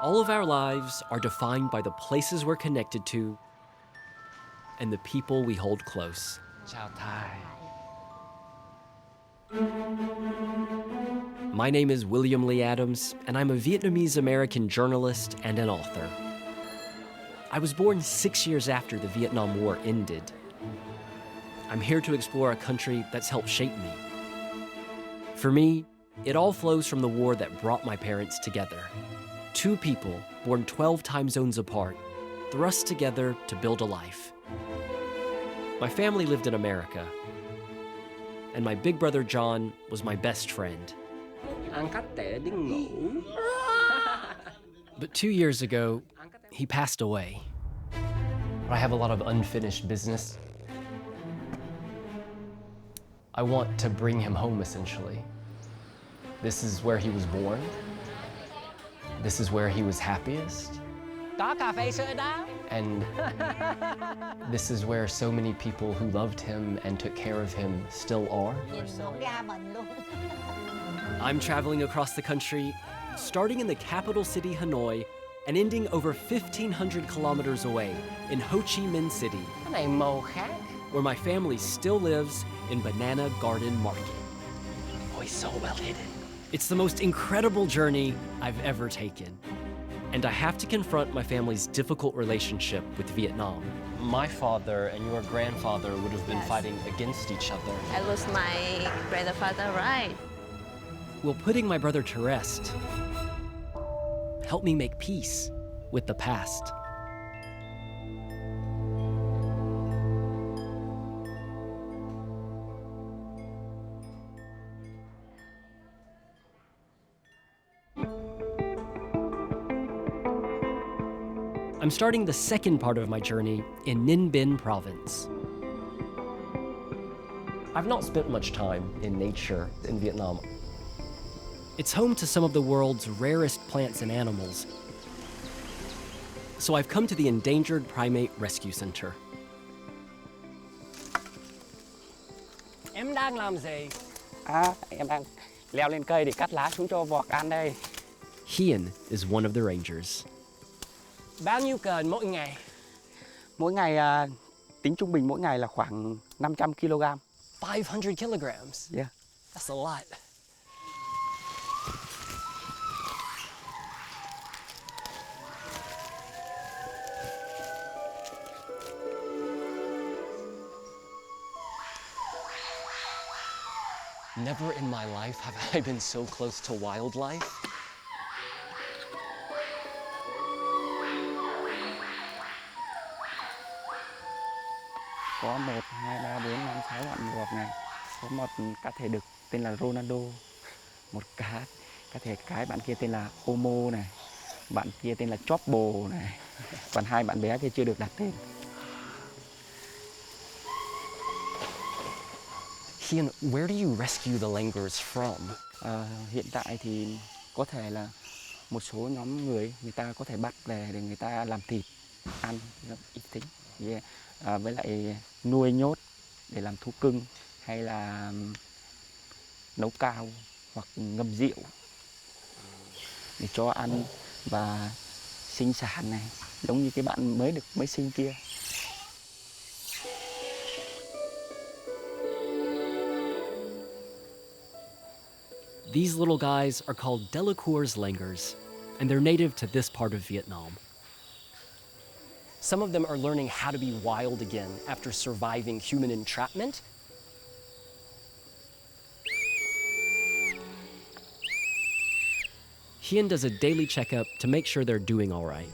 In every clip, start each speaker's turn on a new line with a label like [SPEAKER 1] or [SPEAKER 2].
[SPEAKER 1] All of our lives are defined by the places we're connected to and the people we hold close.
[SPEAKER 2] Chào Thai.
[SPEAKER 1] My name is William Lee Adams, and I'm a Vietnamese American journalist and an author. I was born 6 years after the Vietnam War ended. I'm here to explore a country that's helped shape me. For me, it all flows from the war that brought my parents together. Two people born 12 time zones apart, thrust together to build a life. My family lived in America, and my big brother John was my best friend. But 2 years ago, he passed away. I have a lot of unfinished business. I want to bring him home, essentially. This is where he was born. This is where he was happiest. And this is where so many people who loved him and took care of him still are. I'm traveling across the country, starting in the capital city, Hanoi, and ending over 1,500 kilometers away in Ho Chi Minh City, where my family still lives in Banana Garden Market.
[SPEAKER 2] Oh, he's so well hidden.
[SPEAKER 1] It's the most incredible journey I've ever taken. And I have to confront my family's difficult relationship with Vietnam. My father and your grandfather would have been fighting against each other.
[SPEAKER 3] I lost my grandfather, right?
[SPEAKER 1] Will putting my brother to rest help me make peace with the past? I'm starting the second part of my journey in Ninh Binh province. I've not spent much time in nature in Vietnam. It's home to some of the world's rarest plants and animals. So I've come to the Endangered Primate Rescue Center.
[SPEAKER 2] Em đang làm gì?
[SPEAKER 4] Em đang leo lên cây để cắt lá xuống cho vọc ăn đây.
[SPEAKER 1] Hien is one of the rangers.
[SPEAKER 2] Bao nhiêu cân mỗi ngày?
[SPEAKER 4] Mỗi ngày tính trung bình mỗi ngày là khoảng 500 kg.
[SPEAKER 2] 500 kilograms?
[SPEAKER 4] Yeah.
[SPEAKER 2] That's a lot.
[SPEAKER 1] Never in my life have I been so close to wildlife.
[SPEAKER 4] Có 1, 2, 3, 4, 5, 6 bạn vọc này. Có một cá thể đực tên là Ronaldo. Một cá thể cái bạn kia tên là Homo này. Bạn kia tên là Chopbo này. Còn hai bạn bé kia chưa được đặt tên.
[SPEAKER 1] Hien, where do you rescue the langurs from?
[SPEAKER 4] Hiện tại thì có thể là một số nhóm người ta có thể bắt về để người ta làm thịt, ăn, ít tính. Yeah. Với lại nuôi nhốt để làm thú cưng hay là nấu cao hoặc ngâm rượu để cho ăn và sinh sản này, giống như cái bạn mới sinh kia.
[SPEAKER 1] These little guys are called Delacour's langurs, and they're native to this part of Vietnam. Some of them are learning how to be wild again after surviving human entrapment. Hien does a daily checkup to make sure they're doing all right.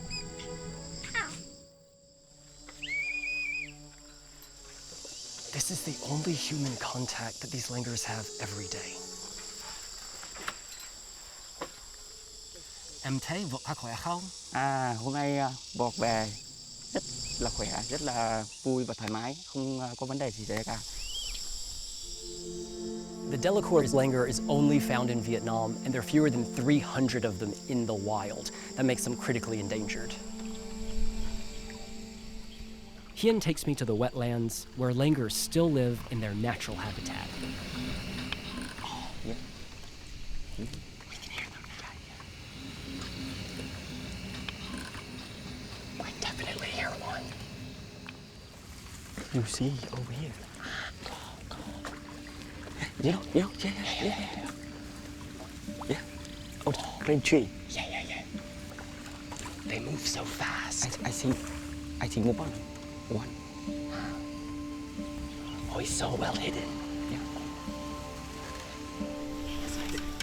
[SPEAKER 1] This is the only human contact that these langurs have every day. Em thấy vượt khá khỏe không?
[SPEAKER 4] Hôm nay vọc về rất là khỏe, rất là vui và thoải mái, không có vấn đề gì xảy ra cả.
[SPEAKER 1] The Delacour's langur is only found in Vietnam, and there are fewer than 300 of them in the wild. That makes them critically endangered. Hien takes me to the wetlands, where langurs still live in their natural habitat.
[SPEAKER 4] You see over here. You know, yeah. Oh, green tree.
[SPEAKER 2] Yeah. They move so fast.
[SPEAKER 4] I see one.
[SPEAKER 2] Oh, he's so well hidden.
[SPEAKER 4] Yeah.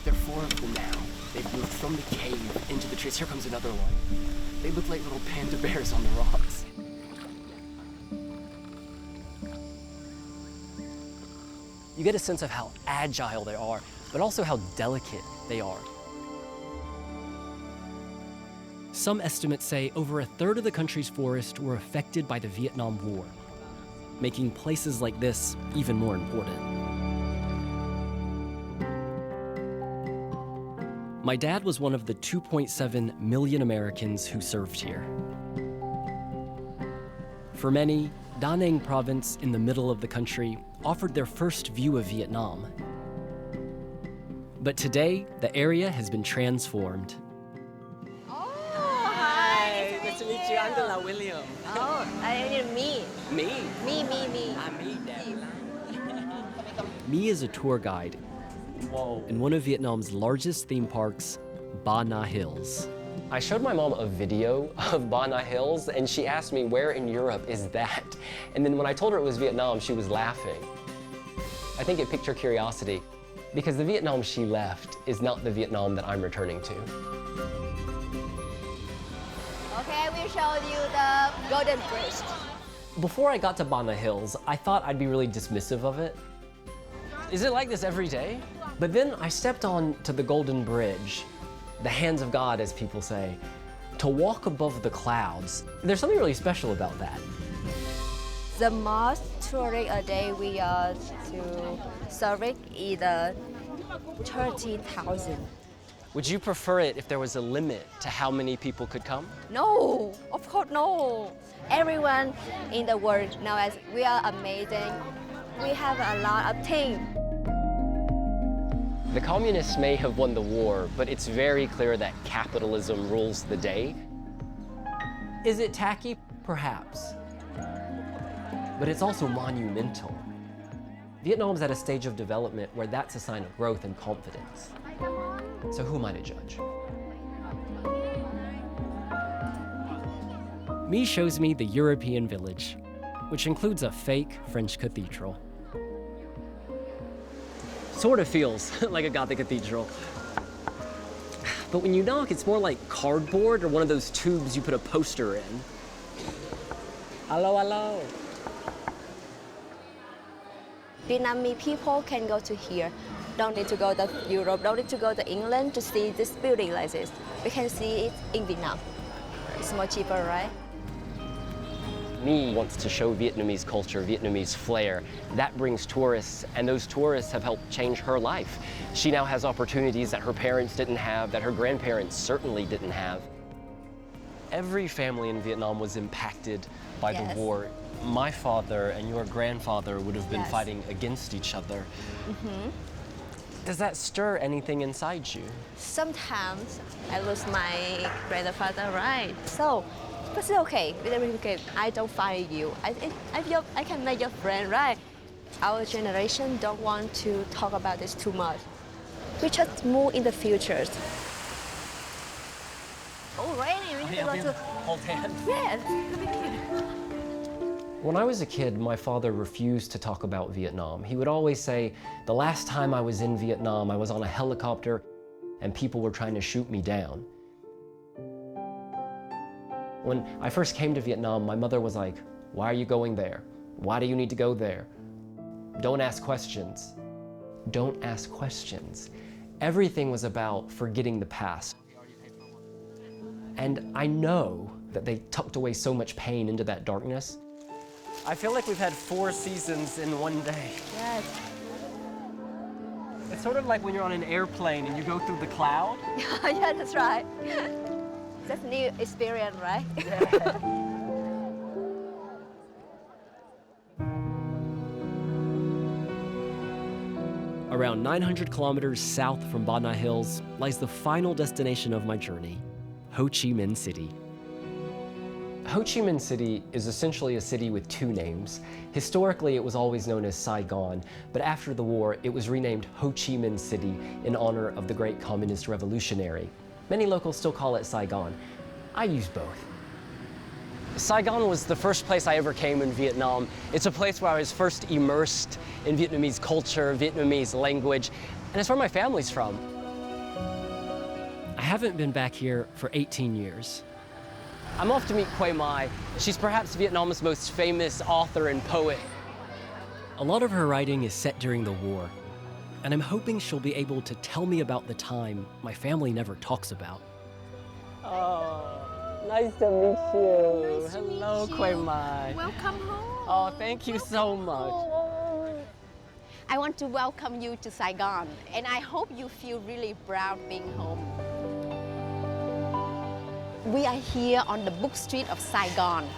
[SPEAKER 2] There are 4 of them now. They've moved from the cave into the trees. Here comes another one. They look like little panda bears on the rocks. You get a sense of how agile they are, but also how delicate they are.
[SPEAKER 1] Some estimates say over a third of the country's forests were affected by the Vietnam War, making places like this even more important. My dad was one of the 2.7 million Americans who served here. For many, Da Nang province in the middle of the country offered their first view of Vietnam. But today, the area has been transformed.
[SPEAKER 3] Hi,
[SPEAKER 2] Nice to meet you. I'm Dela William.
[SPEAKER 3] Oh, I mean me.
[SPEAKER 2] Me?
[SPEAKER 3] Me.
[SPEAKER 2] I'm me, Dad.
[SPEAKER 1] Me is a tour guide
[SPEAKER 2] Whoa.
[SPEAKER 1] in one of Vietnam's largest theme parks, Ba Na Hills.
[SPEAKER 2] I showed my mom a video of Ba Na Hills, and she asked me, where in Europe is that? And then when I told her it was Vietnam, she was laughing. I think it piqued her curiosity, because the Vietnam she left is not the Vietnam that I'm returning to.
[SPEAKER 3] Okay, we showed you the Golden Bridge.
[SPEAKER 2] Before I got to Ba Na Hills, I thought I'd be really dismissive of it. Is it like this every day? But then I stepped on to the Golden Bridge, the hands of God, as people say, to walk above the clouds. There's something really special about that.
[SPEAKER 3] The most touring a day we are to serving is 30,000.
[SPEAKER 2] Would you prefer it if there was a limit to how many people could come?
[SPEAKER 3] No, of course no. Everyone in the world now as we are amazing. We have a lot of things.
[SPEAKER 2] The communists may have won the war, but it's very clear that capitalism rules the day. Is it tacky? Perhaps. But it's also monumental. Vietnam's at a stage of development where that's a sign of growth and confidence. So who am I to judge?
[SPEAKER 1] Me shows me the European village, which includes a fake French cathedral.
[SPEAKER 2] Sort of feels like a Gothic cathedral. But when you knock, it's more like cardboard or one of those tubes you put a poster in. Hello.
[SPEAKER 3] Vietnamese people can go to here. Don't need to go to Europe, don't need to go to England to see this building like this. We can see it in Vietnam. It's more cheaper, right?
[SPEAKER 2] Me wants to show Vietnamese culture, Vietnamese flair. That brings tourists, and those tourists have helped change her life. She now has opportunities that her parents didn't have, that her grandparents certainly didn't have. Every family in Vietnam was impacted by
[SPEAKER 3] Yes.
[SPEAKER 2] the war. My father and your grandfather would have been
[SPEAKER 3] Yes.
[SPEAKER 2] fighting against each other. Does that stir anything inside you?
[SPEAKER 3] Sometimes I lose my grandfather, right? So, but it's okay. I don't fight you. I can make your friend, right? Our generation don't want to talk about this too much. We just move in the future. Oh, really? We need to go to...
[SPEAKER 2] Hold hands.
[SPEAKER 3] Yes.
[SPEAKER 2] When I was a kid, my father refused to talk about Vietnam. He would always say, the last time I was in Vietnam, I was on a helicopter and people were trying to shoot me down. When I first came to Vietnam, my mother was like, why are you going there? Why do you need to go there? Don't ask questions. Don't ask questions. Everything was about forgetting the past. And I know that they tucked away so much pain into that darkness. I feel like we've had 4 seasons in one day.
[SPEAKER 3] Yes.
[SPEAKER 2] It's sort of like when you're on an airplane and you go through the cloud.
[SPEAKER 3] Yeah, that's right. That's a new experience, right?
[SPEAKER 1] Around 900 kilometers south from Ba Na Hills lies the final destination of my journey, Ho Chi Minh City.
[SPEAKER 2] Ho Chi Minh City is essentially a city with two names. Historically, it was always known as Saigon, but after the war, it was renamed Ho Chi Minh City in honor of the great communist revolutionary. Many locals still call it Saigon. I use both. Saigon was the first place I ever came in Vietnam. It's a place where I was first immersed in Vietnamese culture, Vietnamese language, and it's where my family's from.
[SPEAKER 1] I haven't been back here for 18 years.
[SPEAKER 2] I'm off to meet Quay Mai. She's perhaps Vietnam's most famous author and poet.
[SPEAKER 1] A lot of her writing is set during the war, and I'm hoping she'll be able to tell me about the time my family never talks about.
[SPEAKER 2] Oh, nice to meet you.
[SPEAKER 5] Nice to
[SPEAKER 2] Hello,
[SPEAKER 5] meet
[SPEAKER 2] Quay
[SPEAKER 5] you.
[SPEAKER 2] Mai.
[SPEAKER 5] Welcome home.
[SPEAKER 2] Oh, thank you so much.
[SPEAKER 5] I want to welcome you to Saigon, and I hope you feel really proud being home. We are here on the book street of Saigon.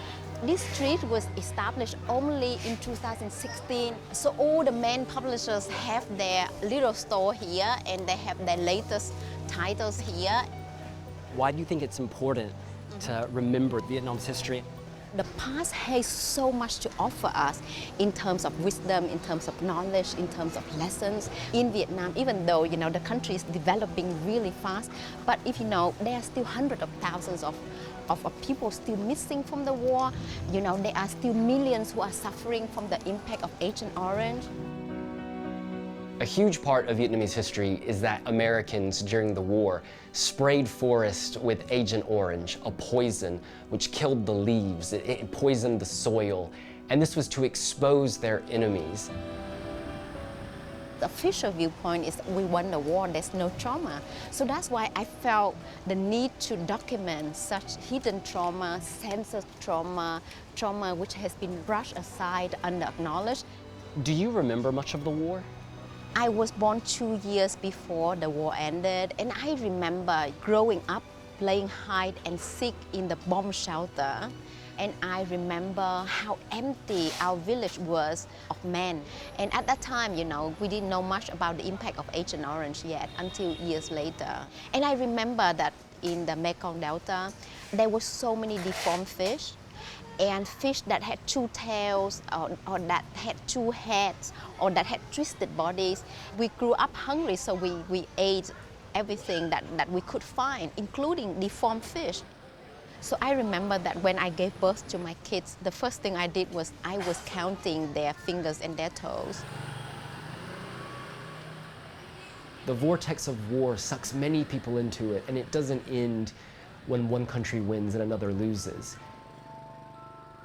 [SPEAKER 5] This street was established only in 2016, so all the main publishers have their little store here and they have their latest titles here.
[SPEAKER 2] Why do you think it's important to remember Vietnam's history?
[SPEAKER 5] The past has so much to offer us in terms of wisdom, in terms of knowledge, in terms of lessons. In Vietnam, even though the country is developing really fast, but if there are still hundreds of thousands of people still missing from the war. There are still millions who are suffering from the impact of Agent Orange.
[SPEAKER 2] A huge part of Vietnamese history is that Americans during the war sprayed forests with Agent Orange, a poison which killed the leaves, it poisoned the soil, and this was to expose their enemies.
[SPEAKER 5] The official viewpoint is we won the war, there's no trauma. So that's why I felt the need to document such hidden trauma, censored trauma, trauma which has been brushed aside, under-acknowledged.
[SPEAKER 2] Do you remember much of the war?
[SPEAKER 5] I was born 2 years before the war ended, and I remember growing up playing hide and seek in the bomb shelter. And I remember how empty our village was of men. And at that time, we didn't know much about the impact of Agent Orange yet until years later. And I remember that in the Mekong Delta, there were so many deformed fish. And fish that had two tails, or that had two heads, or that had twisted bodies. We grew up hungry, so we ate everything that we could find, including deformed fish. So I remember that when I gave birth to my kids, the first thing I did was I was counting their fingers and their toes.
[SPEAKER 2] The vortex of war sucks many people into it, and it doesn't end when one country wins and another loses.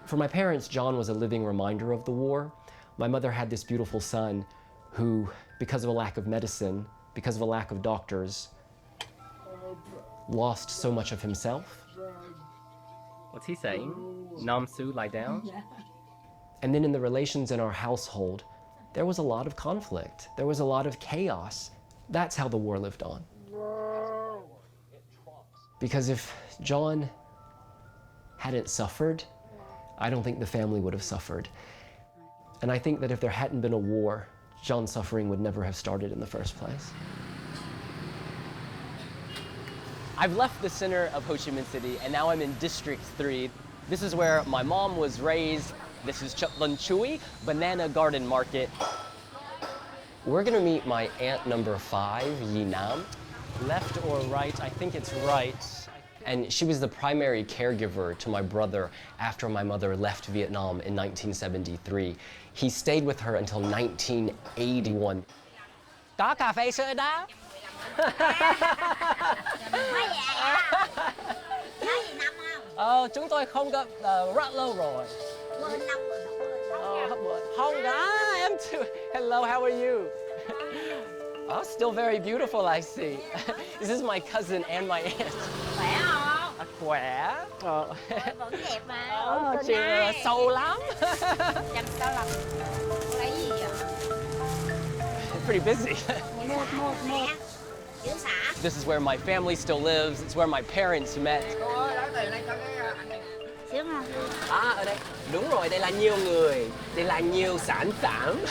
[SPEAKER 2] For my parents, John was a living reminder of the war. My mother had this beautiful son who, because of a lack of medicine, because of a lack of doctors, lost so much of himself.
[SPEAKER 1] What's he saying? Nam Su, lie down?
[SPEAKER 6] Yeah.
[SPEAKER 2] And then in the relations in our household, there was a lot of conflict. There was a lot of chaos. That's how the war lived on. Because if John hadn't suffered, I don't think the family would have suffered. And I think that if there hadn't been a war, John's suffering would never have started in the first place. I've left the center of Ho Chi Minh City, and now I'm in District 3. This is where my mom was raised. This is Chợ Lân Chui, Banana Garden Market. We're gonna meet my aunt number 5, Yi Nam.
[SPEAKER 1] Left or right? I think it's right.
[SPEAKER 2] And she was the primary caregiver to my brother after my mother left Vietnam in 1973. He stayed with her until 1981. Có cà phê sữa đá. Chúng tôi không gặp rất lâu rồi. Không đã, em too. Hello, how are you? Oh, still very beautiful, I see. This is my cousin and my aunt.
[SPEAKER 6] Khỏe không?
[SPEAKER 2] Khỏe.
[SPEAKER 6] Vẫn đẹp mà.
[SPEAKER 2] Chị sâu lắm.
[SPEAKER 6] Chăm sao lắm. Lấy gì vậy?
[SPEAKER 2] Pretty busy.
[SPEAKER 6] Một. Chữ xã.
[SPEAKER 2] This is where my family still lives. It's where my parents met.
[SPEAKER 6] Xíu mà.
[SPEAKER 2] Ở đây. Đúng rồi, đây là nhiều người. Đây là nhiều sản phẩm.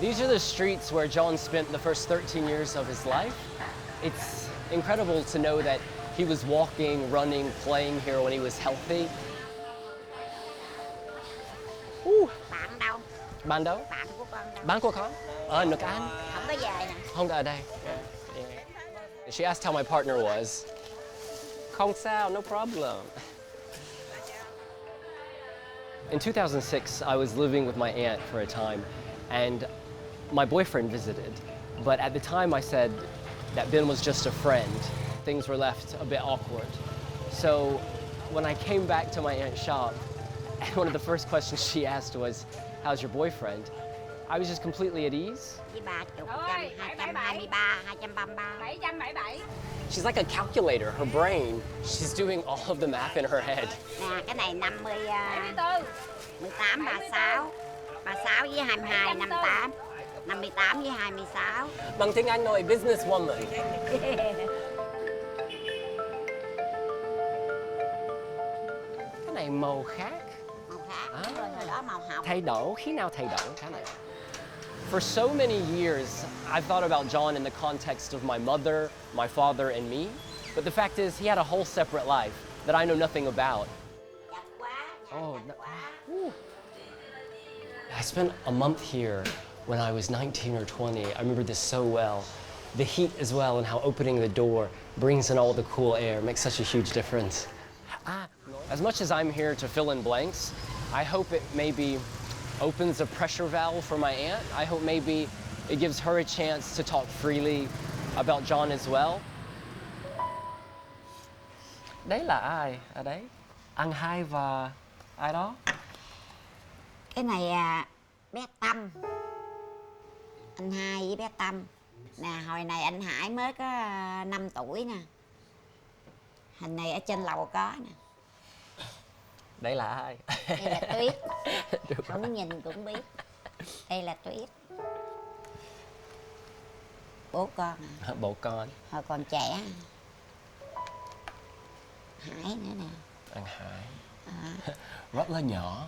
[SPEAKER 2] These are the streets where John spent the first 13 years of his life. It's incredible to know that He was walking, running, playing here when he was healthy.
[SPEAKER 6] Bạn đâu?
[SPEAKER 2] Bạn đâu?
[SPEAKER 6] Bạn của con đâu?
[SPEAKER 2] Bạn của con? Ở nước Anh.
[SPEAKER 6] Không có về nè.
[SPEAKER 2] Không ở đây. She asked how my partner was. Không sao, no problem. In 2006, I was living with my aunt for a time, and my boyfriend visited. But at the time, I said that Ben was just a friend. Things were left a bit awkward. So when I came back to my aunt's shop, and one of the first questions she asked was, "How's your boyfriend?" I was just completely at ease.
[SPEAKER 6] Với 30, 223, 233.
[SPEAKER 3] 777.
[SPEAKER 2] She's like a calculator. Her brain, she's doing all of the math in her head.
[SPEAKER 6] Nè, cái này 50,
[SPEAKER 3] 74.
[SPEAKER 6] 18, 36. 36 với 22, 58. 58 với 26.
[SPEAKER 2] Bằng tiếng Anh nói businesswoman. Cái này màu khác.
[SPEAKER 6] Màu khác. Rồi hồi đó màu hồng.
[SPEAKER 2] Thay đổi, khi nào thay đổi cái này? For so many years, I've thought about John in the context of my mother, my father, and me. But the fact is, he had a whole separate life that I know nothing about.
[SPEAKER 6] Chặt quá.
[SPEAKER 2] Oh,
[SPEAKER 6] Chặt quá.
[SPEAKER 2] I spent a month here when I was 19 or 20. I remember this so well. The heat as well, and how opening the door brings in all the cool air makes such a huge difference. As much as I'm here to fill in blanks, I hope it maybe opens a pressure valve for my aunt. I hope maybe it gives her a chance to talk freely about John as well. Đấy là ai ở đấy? Anh Hai và ai đó?
[SPEAKER 6] Cái này bé Tâm. Anh Hai với bé Tâm. Nè, hồi này anh Hải mới có 5 tuổi nè. Hình này ở trên lầu có nè.
[SPEAKER 2] Đấy là ai?
[SPEAKER 6] Đây là Tuyết. Không nhìn cũng biết. Đây là Tuyết. Bố con à.
[SPEAKER 2] Bố con.
[SPEAKER 6] Hồi còn trẻ. Hải nữa nè.
[SPEAKER 2] Anh Hải. Rất là nhỏ.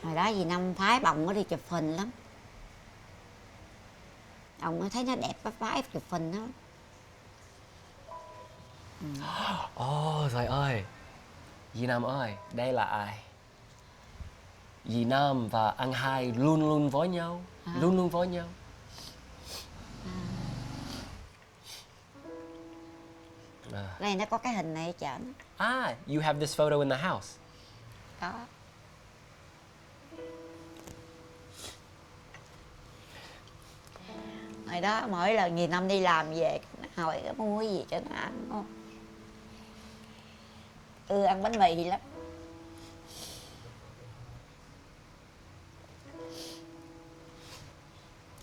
[SPEAKER 6] Hồi đó dì Năm phái bồng nó đi chụp hình lắm. Ông nó thấy nó đẹp quá, phái chụp hình đó.
[SPEAKER 2] Ồ, trời ơi. Dì Năm ơi, đây là ai? Dì Năm và anh Hai luôn luôn với nhau. Luôn luôn với nhau.
[SPEAKER 6] Đây nó có cái hình này ở trển.
[SPEAKER 2] You have this photo in the house.
[SPEAKER 6] Đó. Hồi đó mỗi lần dì Năm đi làm về nó hỏi có mua gì cho nó ăn không? Ăn bánh mì lắm.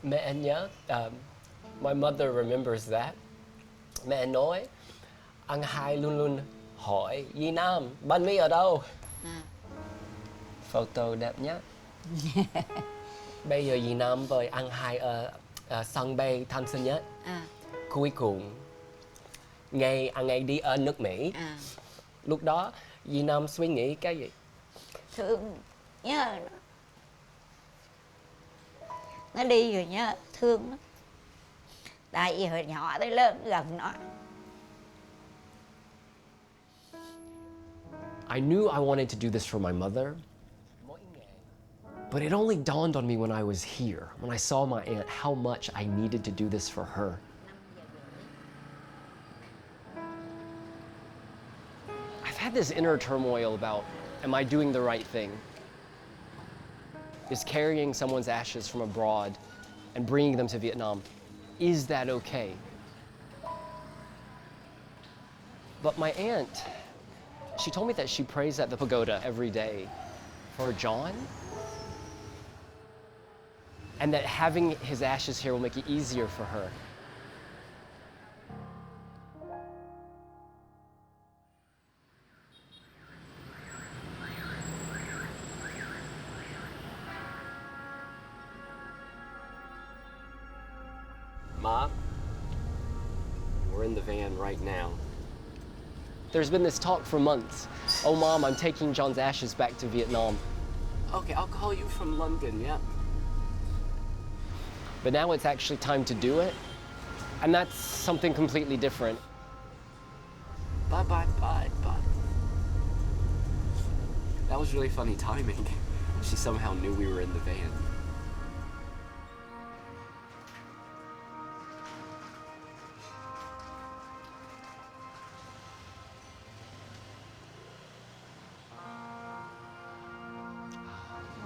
[SPEAKER 2] Mẹ nhớ, my mother remembers that. Mẹ nói, anh Hai luôn luôn hỏi dì Năm, bánh mì ở đâu? Photo đẹp nhất. Bây giờ dì Năm với anh Hai ở sân bay Tân Sơn Nhất. Cuối cùng, ngày anh ấy đi ở nước Mỹ. Lúc đó, dì Năm suy nghĩ cái gì?
[SPEAKER 6] Thương nhớ nó đi rồi nhớ thương lắm. Tại vì hồi nhỏ tới lớn gần nó.
[SPEAKER 2] I knew I wanted to do this for my mother, but it only dawned on me when I was here, when I saw my aunt, how much I needed to do this for her. I've had this inner turmoil about, am I doing the right thing? Is carrying someone's ashes from abroad and bringing them to Vietnam, is that okay? But my aunt, she told me that she prays at the pagoda every day for John, and that having his ashes here will make it easier for her. Mom, we're in the van right now. There's been this talk for months. Oh, Mom, I'm taking John's ashes back to Vietnam. Okay, I'll call you from London, yeah. But now it's actually time to do it, and that's something completely different.
[SPEAKER 1] Bye, bye, bye, bye. That was really funny timing. She somehow knew we were in the van.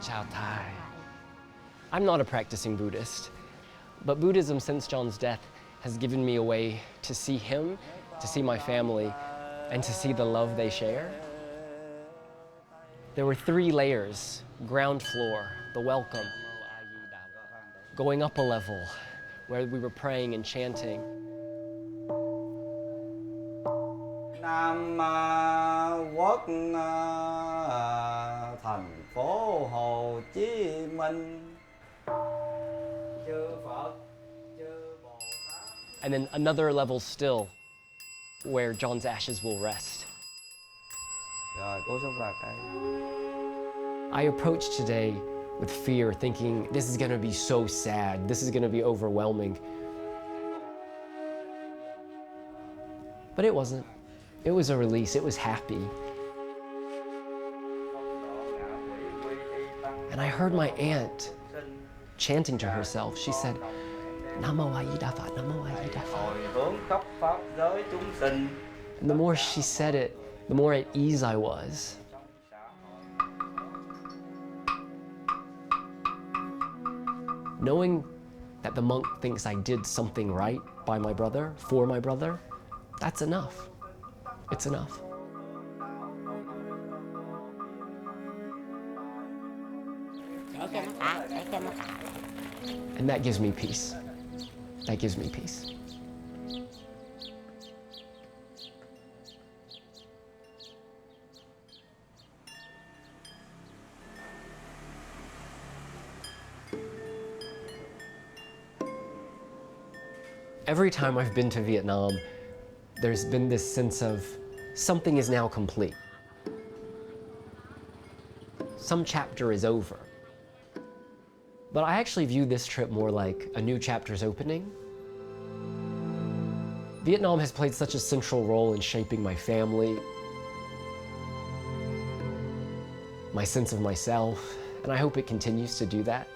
[SPEAKER 1] Chao Tai. I'm not a practicing Buddhist, but Buddhism since John's death has given me a way to see him, to see my family, and to see the love they share. There were 3 layers: ground floor, the welcome, going up a level where we were praying and chanting,
[SPEAKER 7] Nam Quốc thành phố Hồ Chí Minh. Chư Phật, chư Bồ Tát.
[SPEAKER 1] and then another level still where John's ashes will rest.
[SPEAKER 7] Rồi cố sức vào cái.
[SPEAKER 1] I approached today with fear, thinking this is going to be so sad, this is going to be overwhelming. But it wasn't. It was a release, it was happy. And I heard my aunt chanting to herself. She said, Namo A Di Đà Phật, Namo A Di Đà Phật.
[SPEAKER 7] Hồi hướng khắp pháp giới chúng sinh.
[SPEAKER 1] And the more she said it, the more at ease I was. Knowing that the monk thinks I did something right by my brother, for my brother, that's enough. It's enough. And that gives me peace. That gives me peace. Every time I've been to Vietnam, there's been this sense of something is now complete. Some chapter is over. But I actually view this trip more like a new chapter's opening. Vietnam has played such a central role in shaping my family, my sense of myself, and I hope it continues to do that.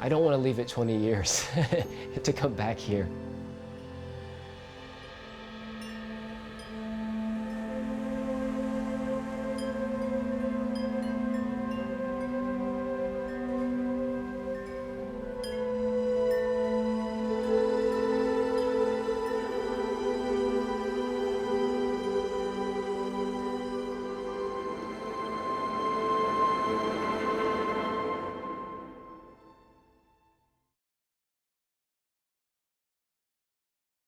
[SPEAKER 1] I don't want to leave it 20 years to come back here.